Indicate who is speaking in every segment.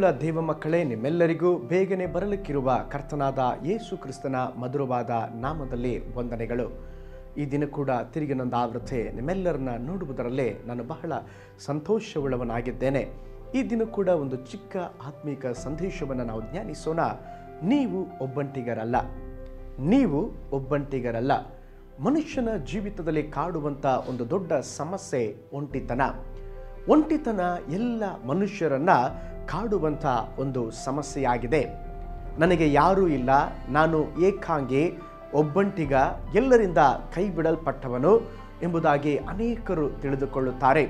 Speaker 1: ಪ್ರೀತಿಯುಳ್ಳ ದೇವ ಮಕ್ಕಳೇ, ನಿಮ್ಮೆಲ್ಲರಿಗೂ ಬೇಗನೆ ಬರಲಿಕ್ಕಿರುವ ಕರ್ತನಾದ ಯೇಸು ಕ್ರಿಸ್ತನ ಮಧುರವಾದ ನಾಮದಲ್ಲಿ ವಂದನೆಗಳು. ಈ ದಿನ ಕೂಡ ತಿರುಗಿ ನಂದಾವೃತೆ ನಿಮ್ಮೆಲ್ಲರನ್ನ ನೋಡುವುದರಲ್ಲೇ ನಾನು ಬಹಳ ಸಂತೋಷವುಳ್ಳವನಾಗಿದ್ದೇನೆ. ಈ ದಿನ ಕೂಡ ಒಂದು ಚಿಕ್ಕ ಆತ್ಮಿಕ ಸಂದೇಶವನ್ನು ನಾವು ಧ್ಯಾನಿಸೋಣ. ನೀವು ಒಬ್ಬಂಟಿಗರಲ್ಲ. ಮನುಷ್ಯನ ಜೀವಿತದಲ್ಲಿ ಕಾಡುವಂಥ ಒಂದು ದೊಡ್ಡ ಸಮಸ್ಯೆ ಒಂಟಿತನ ಎಲ್ಲ ಮನುಷ್ಯರನ್ನ ಕಾಡುವಂಥ ಒಂದು ಸಮಸ್ಯೆಯಾಗಿದೆ. ನನಗೆ ಯಾರೂ ಇಲ್ಲ, ನಾನು ಏಕಾಂಗಿ, ಒಬ್ಬಂಟಿಗ, ಎಲ್ಲರಿಂದ ಕೈ ಬಿಡಲ್ಪಟ್ಟವನು ಎಂಬುದಾಗಿ ಅನೇಕರು ತಿಳಿದುಕೊಳ್ಳುತ್ತಾರೆ.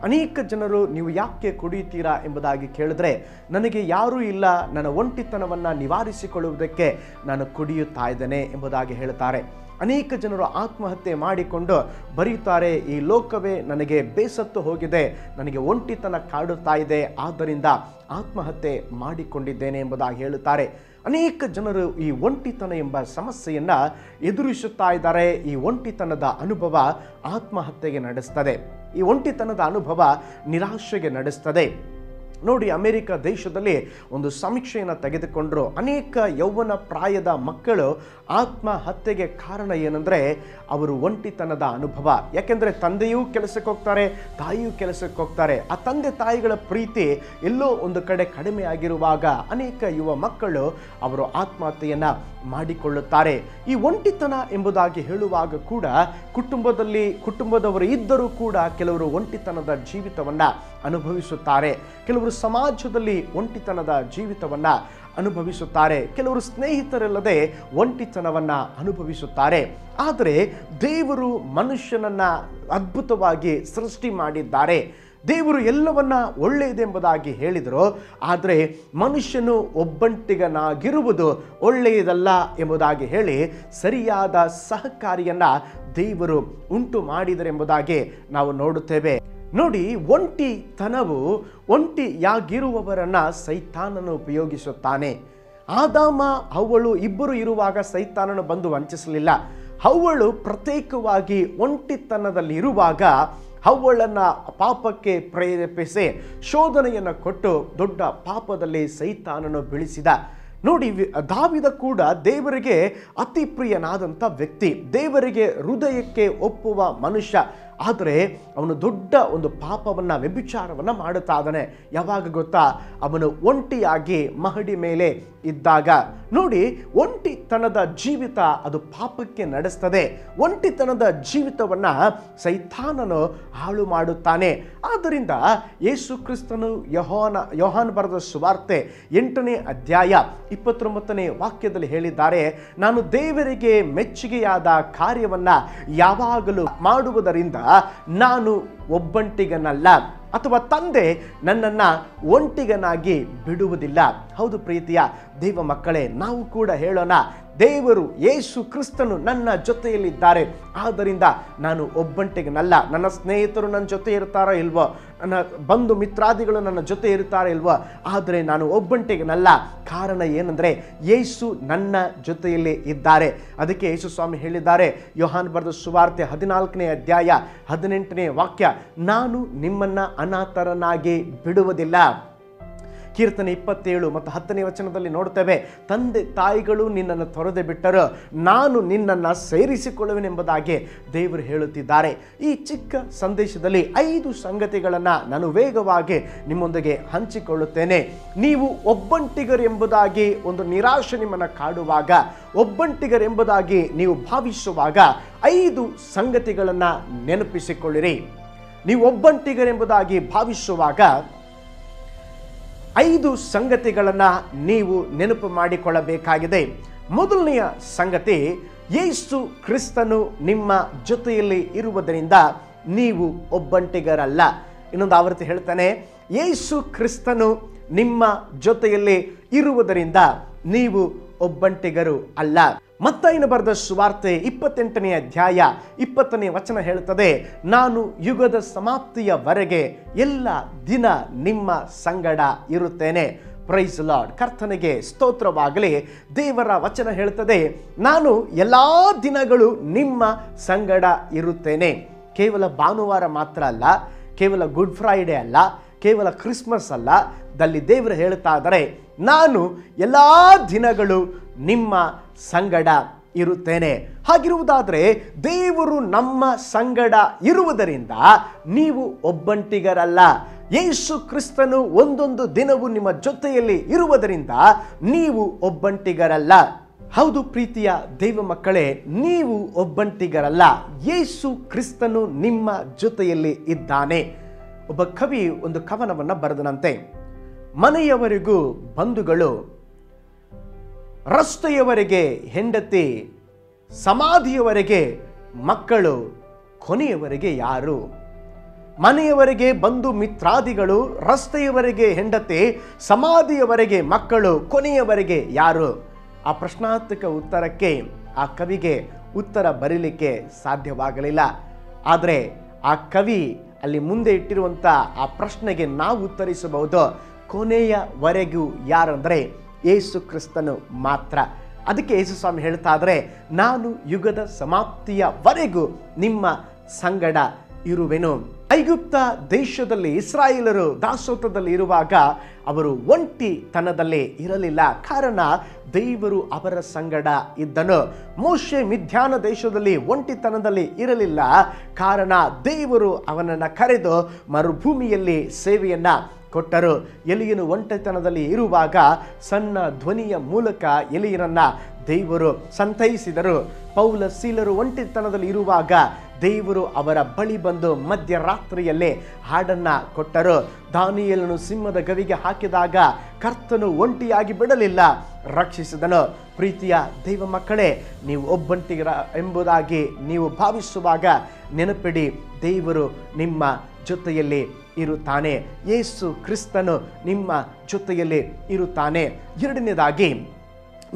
Speaker 1: ಅನೇಕ ಜನರು ನೀವು ಯಾಕೆ ಕುಡಿಯುತ್ತೀರಾ ಎಂಬುದಾಗಿ ಕೇಳಿದ್ರೆ, ನನಗೆ ಯಾರೂ ಇಲ್ಲ, ನನ್ನ ಒಂಟಿತನವನ್ನು ನಿವಾರಿಸಿಕೊಳ್ಳುವುದಕ್ಕೆ ನಾನು ಕುಡಿಯುತ್ತಾ ಇದ್ದೇನೆ ಎಂಬುದಾಗಿ ಹೇಳ್ತಾರೆ. ಅನೇಕ ಜನರು ಆತ್ಮಹತ್ಯೆ ಮಾಡಿಕೊಂಡು ಬರೆಯುತ್ತಾರೆ, ಈ ಲೋಕವೇ ನನಗೆ ಬೇಸತ್ತು ಹೋಗಿದೆ, ನನಗೆ ಒಂಟಿತನ ಕಾಡುತ್ತಾ ಇದೆ, ಆದ್ದರಿಂದ ಆತ್ಮಹತ್ಯೆ ಮಾಡಿಕೊಂಡಿದ್ದೇನೆ ಎಂಬುದಾಗಿ ಹೇಳುತ್ತಾರೆ. ಅನೇಕ ಜನರು ಈ ಒಂಟಿತನ ಎಂಬ ಸಮಸ್ಯೆಯನ್ನು ಎದುರಿಸುತ್ತಾ ಇದ್ದಾರೆ. ಈ ಒಂಟಿತನದ ಅನುಭವ ಆತ್ಮಹತ್ಯೆಗೆ ನಡೆಸ್ತದೆ. ಈ ಒಂಟಿತನದ ಅನುಭವ ನಿರಾಶೆಗೆ ನಡೆಸ್ತದೆ. ನೋಡಿ, ಅಮೆರಿಕ ದೇಶದಲ್ಲಿ ಒಂದು ಸಮೀಕ್ಷೆಯನ್ನು ತೆಗೆದುಕೊಂಡರು. ಅನೇಕ ಯೌವನ ಪ್ರಾಯದ ಮಕ್ಕಳು ಆತ್ಮಹತ್ಯೆಗೆ ಕಾರಣ ಏನಂದರೆ ಅವರು ಒಂಟಿತನದ ಅನುಭವ. ಯಾಕೆಂದರೆ ತಂದೆಯೂ ಕೆಲಸಕ್ಕೆ ಹೋಗ್ತಾರೆ, ತಾಯಿಯೂ ಕೆಲಸಕ್ಕೆ ಹೋಗ್ತಾರೆ. ಆ ತಂದೆ ತಾಯಿಗಳ ಪ್ರೀತಿ ಎಲ್ಲೋ ಒಂದು ಕಡೆ ಕಡಿಮೆ ಆಗಿರುವಾಗ ಅನೇಕ ಯುವ ಮಕ್ಕಳು ಅವರು ಆತ್ಮಹತ್ಯೆಯನ್ನು ಮಾಡಿಕೊಳ್ಳುತ್ತಾರೆ. ಈ ಒಂಟಿತನ ಎಂಬುದಾಗಿ ಹೇಳುವಾಗ ಕೂಡ ಕುಟುಂಬದವರು ಇದ್ದರೂ ಕೂಡ ಕೆಲವರು ಒಂಟಿತನದ ಜೀವಿತವನ್ನು ಅನುಭವಿಸುತ್ತಾರೆ. ಕೆಲವರು ಸಮಾಜದಲ್ಲಿ ಒಂಟಿತನದ ಜೀವಿತವನ್ನು ಅನುಭವಿಸುತ್ತಾರೆ. ಕೆಲವರು ಸ್ನೇಹಿತರಿಲ್ಲದೆ ಒಂಟಿತನವನ್ನು ಅನುಭವಿಸುತ್ತಾರೆ. ಆದರೆ ದೇವರು ಮನುಷ್ಯನನ್ನು ಅದ್ಭುತವಾಗಿ ಸೃಷ್ಟಿ ಮಾಡಿದ್ದಾರೆ. ದೇವರು ಎಲ್ಲವನ್ನ ಒಳ್ಳೆಯದೆಂಬುದಾಗಿ ಹೇಳಿದರು. ಆದರೆ ಮನುಷ್ಯನು ಒಬ್ಬಂಟಿಗನಾಗಿರುವುದು ಒಳ್ಳೆಯದಲ್ಲ ಎಂಬುದಾಗಿ ಹೇಳಿ ಸರಿಯಾದ ಸಹಕಾರಿಯನ್ನು ದೇವರು ಉಂಟು ಮಾಡಿದರೆಂಬುದಾಗಿ ನಾವು ನೋಡುತ್ತೇವೆ. ನೋಡಿ, ಒಂಟಿಯಾಗಿರುವವರನ್ನ ಸೈತಾನನು ಉಪಯೋಗಿಸುತ್ತಾನೆ. ಆದಾಮ ಹವ್ವಳು ಇಬ್ಬರು ಇರುವಾಗ ಸೈತಾನನು ಬಂದು ವಂಚಿಸಲಿಲ್ಲ. ಹವ್ವಳು ಪ್ರತ್ಯೇಕವಾಗಿ ಒಂಟಿತನದಲ್ಲಿ ಇರುವಾಗ ಹವ್ವಳನ್ನು ಪಾಪಕ್ಕೆ ಪ್ರೇರೇಪಿಸಿ ಶೋಧನೆಯನ್ನು ಕೊಟ್ಟು ದೊಡ್ಡ ಪಾಪದಲ್ಲಿ ಸೈತಾನನು ಬೀಳಿಸಿದ. ನೋಡಿ, ದಾವಿದ ಕೂಡ ದೇವರಿಗೆ ಅತಿ ಪ್ರಿಯನಾದಂಥ ವ್ಯಕ್ತಿ, ದೇವರಿಗೆ ಹೃದಯಕ್ಕೆ ಒಪ್ಪುವ ಮನುಷ್ಯ. ಆದರೆ ಅವನು ದೊಡ್ಡ ಒಂದು ಪಾಪವನ್ನು, ವ್ಯಭಿಚಾರವನ್ನು ಮಾಡುತ್ತಾ ಇದ್ದಾನೆ. ಯಾವಾಗ ಗೊತ್ತಾ? ಅವನು ಒಂಟಿಯಾಗಿ ಮಹಡಿ ಮೇಲೆ ಇದ್ದಾಗ. ನೋಡಿ, ಒಂಟಿತನದ ಜೀವಿತ ಅದು ಪಾಪಕ್ಕೆ ನಡೆಸ್ತದೆ. ಒಂಟಿತನದ ಜೀವಿತವನ್ನು ಸೈತಾನನು ಹಾಳು ಮಾಡುತ್ತಾನೆ. ಆದ್ದರಿಂದ ಯೇಸು ಕ್ರಿಸ್ತನು ಯೋಹಾನ ಬರೆದ ಸುವಾರ್ತೆ 8ನೇ ಅಧ್ಯಾಯ 29ನೇ ವಾಕ್ಯದಲ್ಲಿ ಹೇಳಿದ್ದಾರೆ, ನಾನು ದೇವರಿಗೆ ಮೆಚ್ಚುಗೆಯಾದ ಕಾರ್ಯವನ್ನು ಯಾವಾಗಲೂ ಮಾಡುವುದರಿಂದ ನಾನು ಒಬ್ಬಂಟಿಗನಲ್ಲ, ಅಥವಾ ತಂದೆ ನನ್ನನ್ನು ಒಂಟಿಗನಾಗಿ ಬಿಡುವುದಿಲ್ಲ. ಹೌದು ಪ್ರೀತಿಯ ದೇವ ಮಕ್ಕಳೇ, ನಾವು ಕೂಡ ಹೇಳೋಣ, ದೇವರು ಯೇಸು ಕ್ರಿಸ್ತನು ನನ್ನ ಜೊತೆಯಲ್ಲಿದ್ದಾರೆ, ಆದ್ದರಿಂದ ನಾನು ಒಬ್ಬಂಟಿಗನಲ್ಲ. ನನ್ನ ಸ್ನೇಹಿತರು ನನ್ನ ಜೊತೆ ಇರ್ತಾರೋ ಇಲ್ವೋ, ನನ್ನ ಬಂಧು ಮಿತ್ರಾದಿಗಳು ನನ್ನ ಜೊತೆ ಇರ್ತಾರೋ ಇಲ್ವೋ, ಆದರೆ ನಾನು ಒಬ್ಬಂಟಿಗನಲ್ಲ. ಕಾರಣ ಏನಂದರೆ ಯೇಸು ನನ್ನ ಜೊತೆಯಲ್ಲಿ ಇದ್ದಾರೆ. ಅದಕ್ಕೆ ಯೇಸು ಸ್ವಾಮಿ ಹೇಳಿದ್ದಾರೆ, ಯೋಹಾನ ಬರೆದ ಸುವಾರ್ತೆ 14ನೇ ಅಧ್ಯಾಯ 18ನೇ ವಾಕ್ಯ, ನಾನು ನಿಮ್ಮನ್ನು ಅನಾಥರನ್ನಾಗಿ ಬಿಡುವುದಿಲ್ಲ. ಕೀರ್ತನೆ 27 ಮತ್ತು 10ನೇ ವಚನದಲ್ಲಿ ನೋಡ್ತೇವೆ, ತಂದೆ ತಾಯಿಗಳು ನಿನ್ನನ್ನು ತೊರೆದು ಬಿಟ್ಟರು, ನಾನು ನಿನ್ನನ್ನು ಸೇರಿಸಿಕೊಳ್ಳುವೆನೆಂಬುದಾಗಿ ದೇವರು ಹೇಳುತ್ತಿದ್ದಾರೆ. ಈ ಚಿಕ್ಕ ಸಂದೇಶದಲ್ಲಿ 5 ಸಂಗತಿಗಳನ್ನು ನಾನು ವೇಗವಾಗಿ ನಿಮ್ಮೊಂದಿಗೆ ಹಂಚಿಕೊಳ್ಳುತ್ತೇನೆ. ನೀವು ಒಬ್ಬಂಟಿಗರೆಂಬುದಾಗಿ ಒಂದು ನಿರಾಶೆ ನಿಮ್ಮನ್ನು ಕಾಡುವಾಗ, ಒಬ್ಬಂಟಿಗರೆಂಬುದಾಗಿ ನೀವು ಭಾವಿಸುವಾಗ 5 ಸಂಗತಿಗಳನ್ನು ನೆನಪಿಸಿಕೊಳ್ಳಿರಿ. ನೀವು ಒಬ್ಬಂಟಿಗರೆಂಬುದಾಗಿ ಭಾವಿಸುವಾಗ 5 ಸಂಗತಿಗಳನ್ನು ನೀವು ನೆನಪು ಮಾಡಿಕೊಳ್ಳಬೇಕಾಗಿದೆ. ಮೊದಲನೆಯ ಸಂಗತಿ, ಯೇಸು ಕ್ರಿಸ್ತನು ನಿಮ್ಮ ಜೊತೆಯಲ್ಲಿ ಇರುವುದರಿಂದ ನೀವು ಒಬ್ಬಂಟಿಗರಲ್ಲ. ಇನ್ನೊಂದು ಆವೃತ್ತಿ ಹೇಳ್ತಾನೆ, ಯೇಸು ಕ್ರಿಸ್ತನು ನಿಮ್ಮ ಜೊತೆಯಲ್ಲಿ ಇರುವುದರಿಂದ ನೀವು ಒಬ್ಬಂಟಿಗರು ಅಲ್ಲ. ಮತ್ತಾಯನ ಬರೆದ ಸುವಾರ್ತೆ 28ನೇ ಅಧ್ಯಾಯ 20ನೇ ವಚನ ಹೇಳುತ್ತದೆ, ನಾನು ಯುಗದ ಸಮಾಪ್ತಿಯವರೆಗೆ ಎಲ್ಲ ದಿನ ನಿಮ್ಮ ಸಂಗಡ ಇರುತ್ತೇನೆ. ಪ್ರೈಸ್ ಲಾರ್ಡ್, ಕರ್ತನಿಗೆ ಸ್ತೋತ್ರವಾಗಲಿ. ದೇವರ ವಚನ ಹೇಳುತ್ತದೆ, ನಾನು ಎಲ್ಲ ದಿನಗಳು ನಿಮ್ಮ ಸಂಗಡ ಇರುತ್ತೇನೆ. ಕೇವಲ ಭಾನುವಾರ ಮಾತ್ರ ಅಲ್ಲ, ಕೇವಲ ಗುಡ್ ಫ್ರೈಡೆ ಅಲ್ಲ, ಕೇವಲ ಕ್ರಿಸ್ಮಸ್ ಅಲ್ಲ, ದಲ್ಲಿ ದೇವರು ಹೇಳ್ತಾ ಇದ್ದಾರೆ, ನಾನು ಎಲ್ಲ ದಿನಗಳು ನಿಮ್ಮ ಸಂಗಡ ಇರುತ್ತೇನೆ. ಹಾಗಿರುವುದಾದರೆ ದೇವರು ನಮ್ಮ ಸಂಗಡ ಇರುವುದರಿಂದ ನೀವು ಒಬ್ಬಂಟಿಗರಲ್ಲ. ಯೇಸು ಕ್ರಿಸ್ತನು ಒಂದೊಂದು ದಿನವೂ ನಿಮ್ಮ ಜೊತೆಯಲ್ಲಿ ಇರುವುದರಿಂದ ನೀವು ಒಬ್ಬಂಟಿಗರಲ್ಲ. ಹೌದು ಪ್ರೀತಿಯ ದೈವ ಮಕ್ಕಳೇ, ನೀವು ಒಬ್ಬಂಟಿಗರಲ್ಲ. ಯೇಸು ಕ್ರಿಸ್ತನು ನಿಮ್ಮ ಜೊತೆಯಲ್ಲಿ ಇದ್ದಾನೆ. ಒಬ್ಬ ಕವಿ ಒಂದು ಕವನವನ್ನು ಬರೆದನಂತೆ, ಮನೆಯವರಿಗೂ ಬಂಧುಗಳು, ರಸ್ತೆಯವರೆಗೆ ಹೆಂಡತಿ, ಸಮಾಧಿಯವರೆಗೆ ಮಕ್ಕಳು, ಕೊನೆಯವರೆಗೆ ಯಾರು? ಮನೆಯವರೆಗೆ ಬಂಧು ಮಿತ್ರಾದಿಗಳು, ರಸ್ತೆಯವರೆಗೆ ಹೆಂಡತಿ, ಸಮಾಧಿಯವರೆಗೆ ಮಕ್ಕಳು, ಕೊನೆಯವರೆಗೆ ಯಾರು? ಆ ಪ್ರಶ್ನಾರ್ಥಕ ಉತ್ತರಕ್ಕೆ ಆ ಕವಿಗೆ ಉತ್ತರ ಬರೀಲಿಕ್ಕೆ ಸಾಧ್ಯವಾಗಲಿಲ್ಲ. ಆದರೆ ಆ ಕವಿ ಅಲ್ಲಿ ಮುಂದೆ ಇಟ್ಟಿರುವಂಥ ಆ ಪ್ರಶ್ನೆಗೆ ನಾವು ಉತ್ತರಿಸಬಹುದು. ಕೊನೆಯವರೆಗೂ ಯಾರಂದರೆ ಯೇಸು ಕ್ರಿಸ್ತನು ಮಾತ್ರ. ಅದಕ್ಕೆ ಯೇಸು ಸ್ವಾಮಿ ಹೇಳ್ತಾ ಇದ್ದಾರೆ, ನಾನು ಯುಗದ ಸಮಾಪ್ತಿಯವರೆಗೂ ನಿಮ್ಮ ಸಂಗಡ ಇರುವೆನು. ಐಗುಪ್ತ ದೇಶದಲ್ಲಿ ಇಸ್ರಾಯೇಲರು ದಾಸೋಹದಲ್ಲಿ ಇರುವಾಗ ಅವರು ಒಂಟಿತನದಲ್ಲಿ ಇರಲಿಲ್ಲ, ಕಾರಣ ದೇವರು ಅವರ ಸಂಗಡ ಇದ್ದನು. ಮೋಶೆ ಮಿದ್ಯಾನ ದೇಶದಲ್ಲಿ ಒಂಟಿತನದಲ್ಲಿ ಇರಲಿಲ್ಲ, ಕಾರಣ ದೇವರು ಅವನನ್ನು ಕರೆದು ಮರುಭೂಮಿಯಲ್ಲಿ ಸೇವೆಯನ್ನ ಕೊಟ್ಟರು. ಎಲಿಯನು ಒಂಟಿತನದಲ್ಲಿ ಇರುವಾಗ ಸಣ್ಣ ಧ್ವನಿಯ ಮೂಲಕ ಎಲಿಯನನ್ನ ದೇವರು ಸಂತೈಸಿದರು. ಪೌಲ ಸೀಲರು ಒಂಟಿತನದಲ್ಲಿ ಇರುವಾಗ ದೇವರು ಅವರ ಬಳಿ ಬಂದು ಮಧ್ಯರಾತ್ರಿಯಲ್ಲೇ ಹಾಡನ್ನ ಕೊಟ್ಟರು. ದಾನಿಯೇಲನು ಸಿಂಹದ ಗವಿಗೆ ಹಾಕಿದಾಗ ಕರ್ತನು ಒಂಟಿಯಾಗಿ ಬಿಡಲಿಲ್ಲ, ರಕ್ಷಿಸಿದನು. ಪ್ರೀತಿಯ ದೈವ ಮಕ್ಕಳೇ, ನೀವು ಒಬ್ಬಂಟಿಗರ ಎಂಬುದಾಗಿ ನೀವು ಭಾವಿಸುವಾಗ ನೆನಪಿಡಿ, ದೇವರು ನಿಮ್ಮ ಜೊತೆಯಲ್ಲಿ ಇರುತ್ತಾನೆ. ಯೇಸು ಕ್ರಿಸ್ತನು ನಿಮ್ಮ ಜೊತೆಯಲ್ಲಿ ಇರುತ್ತಾನೆ. ಎರಡನೇದಾಗಿ,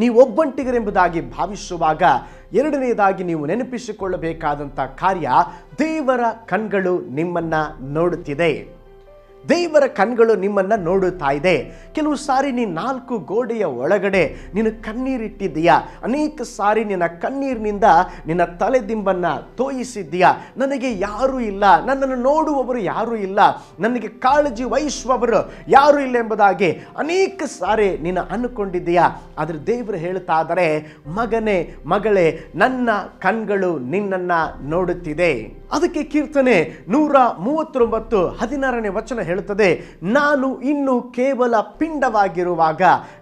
Speaker 1: ನೀವು ಒಬ್ಬಂಟಿಗರೆಂಬುದಾಗಿ ಭಾವಿಸುವಾಗ ಎರಡನೇದಾಗಿ ನೀವು ನೆನಪಿಸಿಕೊಳ್ಳಬೇಕಾದಂಥ ಕಾರ್ಯ, ದೇವರ ಕಣ್ಗಳು ನಿಮ್ಮನ್ನ ನೋಡುತ್ತಿದೆ. ದೇವರ ಕಣ್ಗಳು ನಿಮ್ಮನ್ನ ನೋಡುತ್ತಾ ಇದೆ. ಕೆಲವು ಸಾರಿ ನೀನು ನಾಲ್ಕು ಗೋಡೆಯ ಒಳಗಡೆ ನೀನು ಕಣ್ಣೀರಿಟ್ಟಿದ್ದೀಯಾ. ಅನೇಕ ಸಾರಿ ನಿನ್ನ ಕಣ್ಣೀರಿನಿಂದ ನಿನ್ನ ತಲೆದಿಂಬನ್ನ ತೋಯಿಸಿದ್ದೀಯಾ. ನನಗೆ ಯಾರೂ ಇಲ್ಲ, ನನ್ನನ್ನು ನೋಡುವವರು ಯಾರೂ ಇಲ್ಲ, ನನಗೆ ಕಾಳಜಿ ವಹಿಸುವವರು ಯಾರೂ ಇಲ್ಲ ಎಂಬುದಾಗಿ ಅನೇಕ ಸಾರಿ ನೀನು ಅಂದುಕೊಂಡಿದ್ದೀಯಾ. ಆದರೆ ದೇವರು ಹೇಳ್ತಾ ಇದ್ದಾರೆ, ಮಗನೇ ಮಗಳೇ, ನನ್ನ ಕಣ್ಗಳು ನಿನ್ನನ್ನ ನೋಡುತ್ತಿದೆ. ಅದಕ್ಕೆ ಕೀರ್ತನೆ 139:16 ವಚನ ಹೇಳುತ್ತದೆ, ನಾನು ಇನ್ನು ಕೇವಲ ಪಿಂಡವಾಗಿರುವಾಗ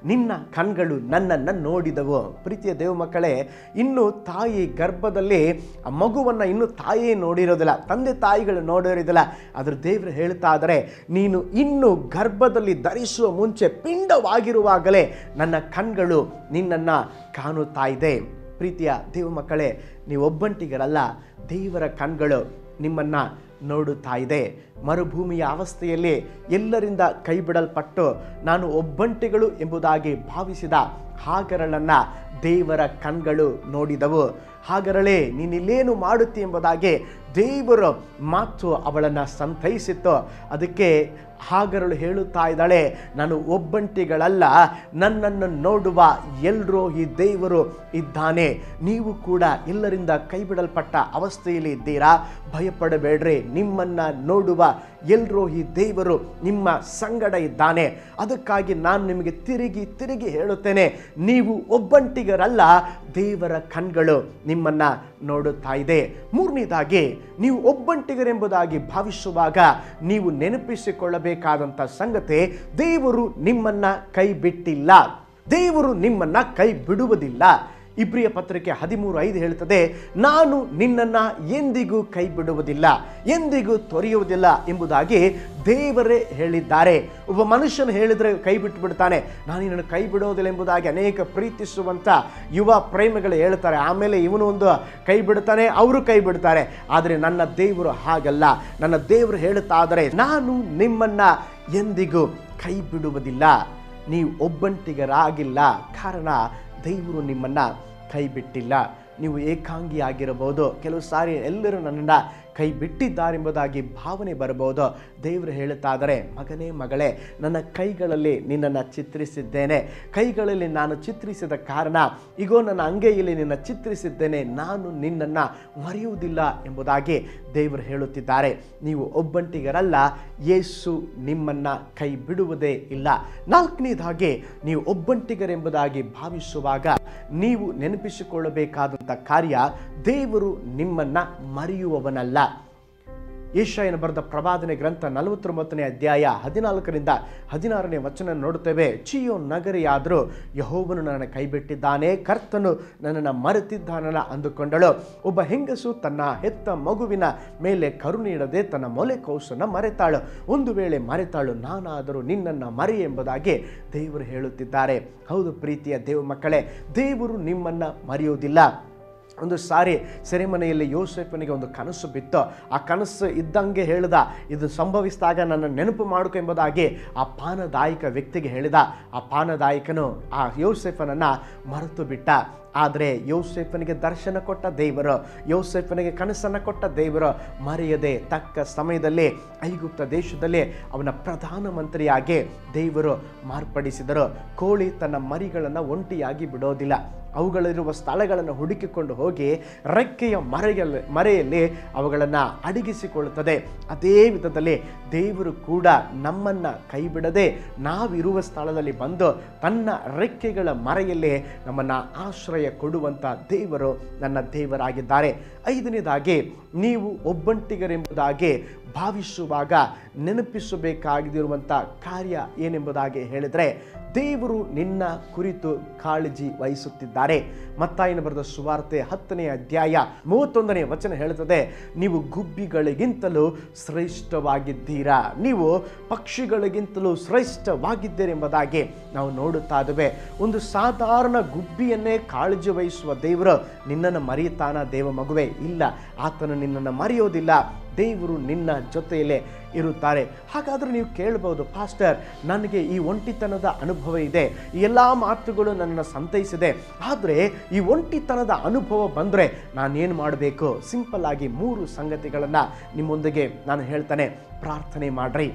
Speaker 1: ನಿನ್ನ ಕಣ್ಗಳು ನನ್ನನ್ನು ನೋಡಿದವು. ಪ್ರೀತಿಯ ದೇವ ಮಕ್ಕಳೇ, ಇನ್ನು ತಾಯಿ ಗರ್ಭದಲ್ಲಿ ಆ ಮಗುವನ್ನು ಇನ್ನು ತಾಯಿಯೇ ನೋಡಿರೋದಿಲ್ಲ, ತಂದೆ ತಾಯಿಗಳು ನೋಡಿರೋದಿಲ್ಲ. ಆದ್ರೆ ದೇವರು ಹೇಳ್ತಾ ಇದ್ದಾರೆ, ನೀನು ಇನ್ನು ಗರ್ಭದಲ್ಲಿ ಧರಿಸುವ ಮುಂಚೆ ಪಿಂಡವಾಗಿರುವಾಗಲೇ ನನ್ನ ಕಣ್ಗಳು ನಿನ್ನನ್ನು ಕಾಣುತ್ತಾ ಇದೆ. ಪ್ರೀತಿಯ ದೇವ ಮಕ್ಕಳೇ, ನೀವು ಒಬ್ಬಂಟಿಗರಲ್ಲ, ದೇವರ ಕಣ್ಗಳು ನಿಮ್ಮನ್ನು ನೋಡುತ್ತಾ ಇದೆ. ಮರುಭೂಮಿಯ ಅವಸ್ಥೆಯಲ್ಲಿ ಎಲ್ಲರಿಂದ ಕೈ ಬಿಡಲ್ಪಟ್ಟು ನಾನು ಒಬ್ಬಂಟಿಗಳು ಎಂಬುದಾಗಿ ಭಾವಿಸಿದ ಹಾಗರಳನ್ನು ದೇವರ ಕಣ್ಗಳು ನೋಡಿದವು. ಹಾಗರಳೇ, ನೀನಿಲ್ಲೇನು ಮಾಡುತ್ತಿ ಎಂಬುದಾಗಿ ದೇವರ ಮಾತು ಅವಳನ್ನು ಸಂತೈಸಿತ್ತು. ಅದಕ್ಕೆ ಹಾಗರಳು ಹೇಳುತ್ತಾ ಇದ್ದಾಳೆ, ನಾನು ಒಬ್ಬಂಟಿಗಳಲ್ಲ, ನನ್ನನ್ನು ನೋಡುವ ಎಲ್ಲರೂ ಈ ದೇವರು ಇದ್ದಾನೆ. ನೀವು ಕೂಡ ಎಲ್ಲರಿಂದ ಕೈ ಬಿಡಲ್ಪಟ್ಟ ಅವಸ್ಥೆಯಲ್ಲಿ ಇದ್ದೀರಾ, ಭಯಪಡಬೇಡ್ರಿ. ನಿಮ್ಮನ್ನು ನೋಡುವ ಎಲ್ಲರೂ ಈ ದೇವರು ನಿಮ್ಮ ಸಂಗಡ ಇದ್ದಾನೆ. ಅದಕ್ಕಾಗಿ ನಾನು ನಿಮಗೆ ತಿರುಗಿ ಹೇಳುತ್ತೇನೆ, ನೀವು ಒಬ್ಬಂಟಿಗರಲ್ಲ, ದೇವರ ಕಣ್ಗಳು ನಿಮ್ಮನ್ನು ನೋಡುತ್ತಾ ಇದೆ. ಮೂರನೇದಾಗಿ, ನೀವು ಒಬ್ಬಂಟಿಗರೆಂಬುದಾಗಿ ಭಾವಿಸುವಾಗ ನೀವು ನೆನಪಿಸಿಕೊಳ್ಳಬೇಕಾದಂಥ ಸಂಗತಿ, ದೇವರು ನಿಮ್ಮನ್ನ ಕೈ ಬಿಟ್ಟಿಲ್ಲ, ದೇವರು ನಿಮ್ಮನ್ನ ಕೈ ಬಿಡುವುದಿಲ್ಲ. ಇಬ್ರಿಯ ಪತ್ರಿಕೆ 13:5 ಹೇಳುತ್ತದೆ, ನಾನು ನಿನ್ನನ್ನು ಎಂದಿಗೂ ಕೈ ಬಿಡುವುದಿಲ್ಲ, ಎಂದಿಗೂ ತೊರೆಯುವುದಿಲ್ಲ ಎಂಬುದಾಗಿ ದೇವರೇ ಹೇಳಿದ್ದಾರೆ. ಒಬ್ಬ ಮನುಷ್ಯನು ಹೇಳಿದರೆ ಕೈ ಬಿಟ್ಟು ಬಿಡ್ತಾನೆ, ನಾನು ನಿನ್ನನ್ನು ಕೈ ಬಿಡೋದಿಲ್ಲ ಎಂಬುದಾಗಿ ಅನೇಕ ಪ್ರೀತಿಸುವಂಥ ಯುವ ಪ್ರೇಮಿಗಳು ಹೇಳ್ತಾರೆ. ಆಮೇಲೆ ಇವನು ಒಂದು ಕೈ ಬಿಡ್ತಾನೆ, ಅವರು ಕೈ ಬಿಡ್ತಾರೆ. ಆದರೆ ನನ್ನ ದೇವರು ಹಾಗಲ್ಲ. ನನ್ನ ದೇವರು ಹೇಳುತ್ತಾ ಇದ್ದಾರೆ, ನಾನು ನಿಮ್ಮನ್ನ ಎಂದಿಗೂ ಕೈ ಬಿಡುವುದಿಲ್ಲ. ನೀವು ಒಬ್ಬಂಟಿಗರಾಗಿಲ್ಲ, ಕಾರಣ ದೇವರು ನಿಮ್ಮನ್ನು ಕೈ ಬಿಟ್ಟಿಲ್ಲ. ನೀವು ಏಕಾಂಗಿಯಾಗಿರಬಹುದು. ಕೆಲವು ಸಾರಿ ಎಲ್ಲರೂ ನನ್ನನ್ನು ಕೈ ಬಿಟ್ಟಿದ್ದಾರೆಂಬುದಾಗಿ ಭಾವನೆ ಬರಬಹುದು. ದೇವರು ಹೇಳುತ್ತಾ ಇದ್ದಾರೆ, ಮಗನೇ ಮಗಳೇ, ನನ್ನ ಕೈಗಳಲ್ಲಿ ನಿನ್ನನ್ನು ಚಿತ್ರಿಸಿದ್ದೇನೆ. ಕೈಗಳಲ್ಲಿ ನಾನು ಚಿತ್ರಿಸಿದ ಕಾರಣ ಈಗೋ ನನ್ನ ಅಂಗೈಯಲ್ಲಿ ನಿನ್ನ ಚಿತ್ರಿಸಿದ್ದೇನೆ, ನಾನು ನಿನ್ನನ್ನು ಮರೆಯುವುದಿಲ್ಲ ಎಂಬುದಾಗಿ ದೇವರು ಹೇಳುತ್ತಿದ್ದಾರೆ. ನೀವು ಒಬ್ಬಂಟಿಗರಲ್ಲ, ಯೇಸು ನಿಮ್ಮನ್ನು ಕೈ ಬಿಡುವುದೇ ಇಲ್ಲ. ನಾಲ್ಕನೇದಾಗಿ, ನೀವು ಒಬ್ಬಂಟಿಗರೆಂಬುದಾಗಿ ಭಾವಿಸುವಾಗ ನೀವು ನೆನಪಿಸಿಕೊಳ್ಳಬೇಕಾದಂಥ ಕಾರ್ಯ, ದೇವರು ನಿಮ್ಮನ್ನು ಮರೆಯುವವನಲ್ಲ. ಯೆಶಾಯನು ಬರೆದ ಪ್ರವಾದನೆ ಗ್ರಂಥ 49ನೇ ಅಧ್ಯಾಯ 14ರಿಂದ 16ನೇ ವಚನ ನೋಡುತ್ತೇವೆ. ಚೀಯೋನ್ ನಗರಿಯಾದರೂ ಯೆಹೋವನು ನನ್ನನ್ನು ಕೈಬಿಟ್ಟಿದ್ದಾನೆ, ಕರ್ತನು ನನ್ನನ್ನು ಮರೆತಿದ್ದಾನಲ್ಲ ಅಂದುಕೊಂಡಳು. ಒಬ್ಬ ಹೆಂಗಸು ತನ್ನ ಹೆತ್ತ ಮಗುವಿನ ಮೇಲೆ ಕರುಣೆ ಇಡದೆ ತನ್ನ ಮೊಲೆ ಕೌಸನ್ನು ಮರೆತಾಳು. ಒಂದು ವೇಳೆ ಮರೆತಾಳು, ನಾನಾದರೂ ನಿನ್ನನ್ನು ಮರೆ ಎಂಬುದಾಗಿ ದೇವರು ಹೇಳುತ್ತಿದ್ದಾರೆ. ಹೌದು ಪ್ರೀತಿಯ ದೇವ ಮಕ್ಕಳೇ, ದೇವರು ನಿಮ್ಮನ್ನು ಮರೆಯುವುದಿಲ್ಲ. ಒಂದು ಸಾರಿ ಸೆರೆಮನೆಯಲ್ಲಿ ಯೋಸೇಫನಿಗೆ ಒಂದು ಕನಸು ಬಿತ್ತು. ಆ ಕನಸು ಇದ್ದಂಗೆ ಹೇಳಿದ, ಇದು ಸಂಭವಿಸಿದಾಗ ನನ್ನ ನೆನಪು ಮಾಡಿಕೊ ಎಂಬುದಾಗಿ ಆ ಪಾನದಾಯಕ ವ್ಯಕ್ತಿಗೆ ಹೇಳಿದ. ಆ ಪಾನದಾಯಕನು ಆ ಯೋಸೇಫನನ್ನು ಮರೆತು ಬಿಟ್ಟ. ಆದರೆ ಯೋಸೇಫನಿಗೆ ದರ್ಶನ ಕೊಟ್ಟ ದೇವರು, ಯೋಸೇಫನಿಗೆ ಕನಸನ್ನು ಕೊಟ್ಟ ದೇವರು ಮರೆಯದೆ ತಕ್ಕ ಸಮಯದಲ್ಲಿ ಐಗುಪ್ತ ದೇಶದಲ್ಲಿ ಅವನ ಪ್ರಧಾನಮಂತ್ರಿಯಾಗಿ ದೇವರು ಮಾರ್ಪಡಿಸಿದರು. ಕೋಳಿ ತನ್ನ ಮರಿಗಳನ್ನು ಒಂಟಿಯಾಗಿ ಬಿಡೋದಿಲ್ಲ. ಅವುಗಳಿರುವ ಸ್ಥಳಗಳನ್ನು ಹುಡುಕಿಕೊಂಡು ಹೋಗಿ ರೆಕ್ಕೆಯ ಮರೆಯಲ್ಲಿ ಅವುಗಳನ್ನು ಅಡಗಿಸಿಕೊಳ್ಳುತ್ತದೆ. ಅದೇ ವಿಧದಲ್ಲಿ ದೇವರು ಕೂಡ ನಮ್ಮನ್ನು ಕೈ ಬಿಡದೆ ನಾವಿರುವ ಸ್ಥಳದಲ್ಲಿ ಬಂದು ತನ್ನ ರೆಕ್ಕೆಗಳ ಮರೆಯಲ್ಲಿ ನಮ್ಮನ್ನು ಆಶ್ರಯ ಕೊಡುವಂಥ ದೇವರು ನನ್ನ ದೇವರಾಗಿದ್ದಾರೆ. ಐದನೇದಾಗಿ, ನೀವು ಒಬ್ಬಂಟಿಗರೆಂಬುದಾಗಿ ಭಾವಿಸುವಾಗ ನೆನಪಿಸಬೇಕಾಗಿರುವಂಥ ಕಾರ್ಯ ಏನೆಂಬುದಾಗಿ ಹೇಳಿದರೆ, ದೇವರು ನಿನ್ನ ಕುರಿತು ಕಾಳಜಿ ವಹಿಸುತ್ತಿದ್ದಾರೆ. ಮತ್ತಾಯನು ಬರೆದ ಸುವಾರ್ತೆ 10ನೇ ಅಧ್ಯಾಯ 31ನೇ ವಚನ ಹೇಳುತ್ತದೆ, ನೀವು ಗುಬ್ಬಿಗಳಿಗಿಂತಲೂ ಶ್ರೇಷ್ಠವಾಗಿದ್ದೀರಾ, ನೀವು ಪಕ್ಷಿಗಳಿಗಿಂತಲೂ ಶ್ರೇಷ್ಠವಾಗಿದ್ದೀರೆಂಬುದಾಗಿ ನಾವು ನೋಡುತ್ತಾ ಇದ್ದೇವೆ. ಒಂದು ಸಾಧಾರಣ ಗುಬ್ಬಿಯನ್ನೇ ಕಾಳಜಿ ವಹಿಸುವ ದೇವರು ನಿನ್ನನ್ನು ಮರೆಯುತ್ತಾನ ದೇವ ಮಗುವೆ? ಇಲ್ಲ, ಆತನು ನಿನ್ನನ್ನು ಮರೆಯೋದಿಲ್ಲ. ದೇವರು ನಿನ್ನ ಜೊತೆಯಲ್ಲೇ ಇರುತ್ತಾರೆ. ಹಾಗಾದರೆ ನೀವು ಕೇಳಬಹುದು, ಪಾಸ್ಟರ್, ನನಗೆ ಈ ಒಂಟಿತನದ ಅನುಭವ ಇದೆ, ಈ ಎಲ್ಲ ಮಾತುಗಳು ನನ್ನನ್ನು ಸಂತೈಸಿದೆ, ಆದರೆ ಈ ಒಂಟಿತನದ ಅನುಭವ ಬಂದರೆ ನಾನೇನು ಮಾಡಬೇಕು? ಸಿಂಪಲ್ ಆಗಿ 3 ಸಂಗತಿಗಳನ್ನು ನಿಮ್ಮೊಂದಿಗೆ ನಾನು ಹೇಳ್ತಾನೆ. ಪ್ರಾರ್ಥನೆ ಮಾಡ್ರಿ.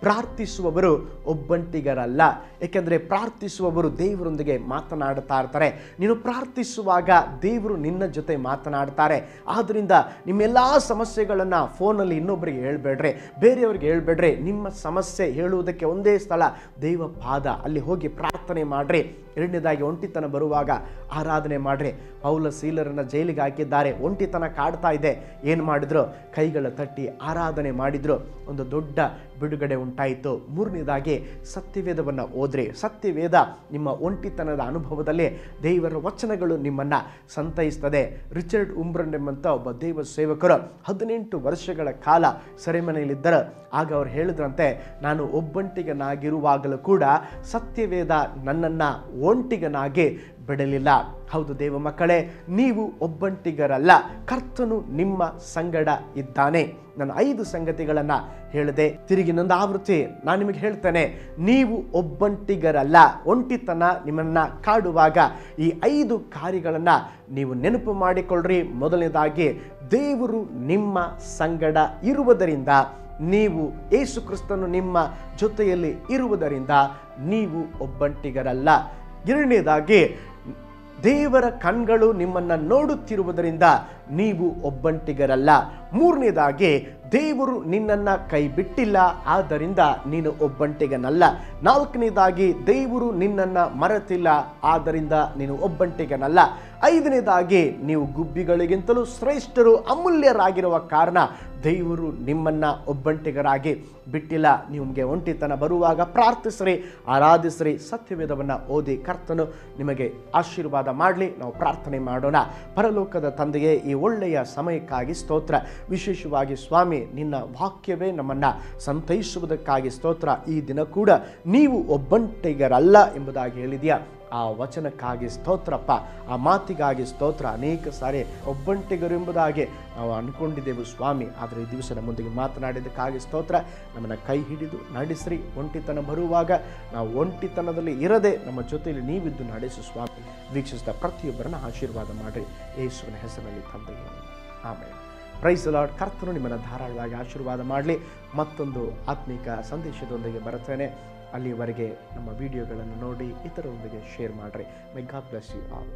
Speaker 1: ಪ್ರಾರ್ಥಿಸುವವರು ಒಬ್ಬಂಟಿಗರಲ್ಲ. ಏಕೆಂದರೆ ಪ್ರಾರ್ಥಿಸುವವರು ದೇವರೊಂದಿಗೆ ಮಾತನಾಡ್ತಾ ಇರ್ತಾರೆ. ನೀನು ಪ್ರಾರ್ಥಿಸುವಾಗ ದೇವರು ನಿನ್ನ ಜೊತೆ ಮಾತನಾಡ್ತಾರೆ. ಆದ್ದರಿಂದ ನಿಮ್ಮೆಲ್ಲ ಸಮಸ್ಯೆಗಳನ್ನು ಫೋನಲ್ಲಿ ಇನ್ನೊಬ್ಬರಿಗೆ ಹೇಳ್ಬೇಡ್ರಿ, ಬೇರೆಯವ್ರಿಗೆ ಹೇಳ್ಬೇಡ್ರಿ. ನಿಮ್ಮ ಸಮಸ್ಯೆ ಹೇಳುವುದಕ್ಕೆ ಒಂದೇ ಸ್ಥಳ, ದೇವ ಪಾದ. ಅಲ್ಲಿ ಹೋಗಿ ಪ್ರಾರ್ಥನೆ ಮಾಡ್ರಿ. ಎರಡನೇದಾಗಿ, ಒಂಟಿತನ ಬರುವಾಗ ಆರಾಧನೆ ಮಾಡ್ರಿ. ಪೌಲ ಸೀಲರನ್ನು ಜೈಲಿಗೆ ಹಾಕಿದ್ದಾರೆ, ಒಂಟಿತನ ಕಾಡ್ತಾ ಇದೆ. ಏನು ಮಾಡಿದ್ರು? ಕೈಗಳ ತಟ್ಟಿ ಆರಾಧನೆ ಮಾಡಿದ್ರು. ಒಂದು ದೊಡ್ಡ ಬಿಡುಗಡೆ ಉಂಟಾಯಿತು. ಮೂರನೇದಾಗಿ, ಸತ್ಯವೇದವನ್ನು ಓದ್ರಿ. ಸತ್ಯವೇದ ನಿಮ್ಮ ಒಂಟಿತನದ ಅನುಭವದಲ್ಲಿ ದೇವರ ವಚನಗಳು ನಿಮ್ಮನ್ನು ಸಂತೈಸ್ತದೆ. ರಿಚರ್ಡ್ ಉಂಬ್ರನ್ ಎಂಬಂಥ ಒಬ್ಬ ದೇವ ಸೇವಕರು 18 ವರ್ಷಗಳ ಕಾಲ ಸೆರೆಮನೆಯಲ್ಲಿದ್ದರು. ಆಗ ಅವರು ಹೇಳಿದ್ರಂತೆ, ನಾನು ಒಬ್ಬಂಟಿಗನಾಗಿರುವಾಗಲೂ ಕೂಡ ಸತ್ಯವೇದ ನನ್ನನ್ನು ಒಂಟಿಗನಾಗಿ ಬಿಡಲಿಲ್ಲ. ಹೌದು ದೇವ ಮಕ್ಕಳೇ, ನೀವು ಒಬ್ಬಂಟಿಗರಲ್ಲ, ಕರ್ತನು ನಿಮ್ಮ ಸಂಗಡ ಇದ್ದಾನೆ. ನಾನು 5 ಸಂಗತಿಗಳನ್ನು ಹೇಳಿದೆ. ತಿರುಗಿ ಇನ್ನೊಂದು ಆವೃತ್ತಿ ನಾನು ನಿಮಗೆ ಹೇಳ್ತೇನೆ, ನೀವು ಒಬ್ಬಂಟಿಗರಲ್ಲ. ಒಂಟಿತನ ನಿಮ್ಮನ್ನು ಕಾಡುವಾಗ ಈ 5 ಕಾರ್ಯಗಳನ್ನು ನೀವು ನೆನಪು ಮಾಡಿಕೊಳ್ಳ್ರಿ. ಮೊದಲನೇದಾಗಿ, ದೇವರು ನಿಮ್ಮ ಸಂಗಡ ಇರುವುದರಿಂದ, ನೀವು ಯೇಸು ಕ್ರಿಸ್ತನು ನಿಮ್ಮ ಜೊತೆಯಲ್ಲಿ ಇರುವುದರಿಂದ ನೀವು ಒಬ್ಬಂಟಿಗರಲ್ಲ. ಎರಡನೇದಾಗಿ, ದೇವರ ಕಣ್ಗಳು ನಿಮ್ಮನ್ನು ನೋಡುತ್ತಿರುವುದರಿಂದ ನೀವು ಒಬ್ಬಂಟಿಗರಲ್ಲ. ಮೂರನೇದಾಗಿ, ದೇವರು ನಿನ್ನನ್ನು ಕೈ ಬಿಟ್ಟಿಲ್ಲ, ಆದ್ದರಿಂದ ನೀನು ಒಬ್ಬಂಟಿಗನಲ್ಲ. ನಾಲ್ಕನೇದಾಗಿ, ದೇವರು ನಿನ್ನನ್ನು ಮರೆತಿಲ್ಲ, ಆದ್ದರಿಂದ ನೀನು ಒಬ್ಬಂಟಿಗನಲ್ಲ. ಐದನೇದಾಗಿ, ನೀವು ಗುಬ್ಬಿಗಳಿಗಿಂತಲೂ ಶ್ರೇಷ್ಠರು, ಅಮೂಲ್ಯರಾಗಿರುವ ಕಾರಣ ದೇವರು ನಿಮ್ಮನ್ನು ಒಬ್ಬಂಟಿಗರಾಗಿ ಬಿಟ್ಟಿಲ್ಲ. ನಿಮಗೆ ಒಂಟಿತನ ಬರುವಾಗ ಪ್ರಾರ್ಥಿಸ್ರಿ, ಆರಾಧಿಸ್ರಿ, ಸತ್ಯವೇದವನ್ನು ಓದಿ. ಕರ್ತನು ನಿಮಗೆ ಆಶೀರ್ವಾದ ಮಾಡಲಿ. ನಾವು ಪ್ರಾರ್ಥನೆ ಮಾಡೋಣ. ಪರಲೋಕದ ತಂದೆಗೆ, ಈ ಒಳ್ಳೆಯ ಸಮಯಕ್ಕಾಗಿ ಸ್ತೋತ್ರ. ವಿಶೇಷವಾಗಿ ಸ್ವಾಮಿ, ನಿನ್ನ ವಾಕ್ಯವೇ ನಮ್ಮನ್ನು ಸಂತೈಸುವುದಕ್ಕಾಗಿ ಸ್ತೋತ್ರ. ಈ ದಿನ ಕೂಡ ನೀವು ಒಬ್ಬಂಟಿಗರಲ್ಲ ಎಂಬುದಾಗಿ ಹೇಳಿದೆಯಾ, ಆ ವಚನಕ್ಕಾಗಿ ಸ್ತೋತ್ರಪ್ಪ, ಆ ಮಾತಿಗಾಗಿ ಸ್ತೋತ್ರ. ಅನೇಕ ಸಾರಿ ಒಬ್ಬಂಟಿಗರು ಎಂಬುದಾಗಿ ನಾವು ಅಂದ್ಕೊಂಡಿದ್ದೆವು ಸ್ವಾಮಿ, ಆದರೆ ಈ ದಿವಸ ನಮ್ಮೊಂದಿಗೆ ಮಾತನಾಡಿದ್ದಕ್ಕಾಗಿ ಸ್ತೋತ್ರ. ನಮ್ಮನ್ನು ಕೈ ಹಿಡಿದು ನಡೆಸ್ರಿ. ಒಂಟಿತನ ಬರುವಾಗ ನಾವು ಒಂಟಿತನದಲ್ಲಿ ಇರದೆ ನಮ್ಮ ಜೊತೆಯಲ್ಲಿ ನೀವಿದ್ದು ನಡೆಸು ಸ್ವಾಮಿ. ವೀಕ್ಷಿಸಿದ ಪ್ರತಿಯೊಬ್ಬರನ್ನ ಆಶೀರ್ವಾದ ಮಾಡಿರಿ. ಯೇಸುವಿನ ಹೆಸರಿನಲ್ಲಿ ತಂದೆಗೆ. ಆಮೇಲೆ ಪ್ರೈಸ್ ಲಾರ್ಡ್. ಕರ್ತನು ನಿಮ್ಮನ್ನು ಧಾರಾಳವಾಗಿ ಆಶೀರ್ವಾದ ಮಾಡಲಿ. ಮತ್ತೊಂದು ಆತ್ಮಿಕ ಸಂದೇಶದೊಂದಿಗೆ ಬರುತ್ತೇನೆ. ಅಲ್ಲಿಯವರೆಗೆ ನಮ್ಮ ವಿಡಿಯೋಗಳನ್ನು ನೋಡಿ ಇತರರೊಂದಿಗೆ ಶೇರ್ ಮಾಡಿರಿ. ಮೈ ಗಾಡ್ ಬ್ಲೆಸ್ ಯು ಆಲ್.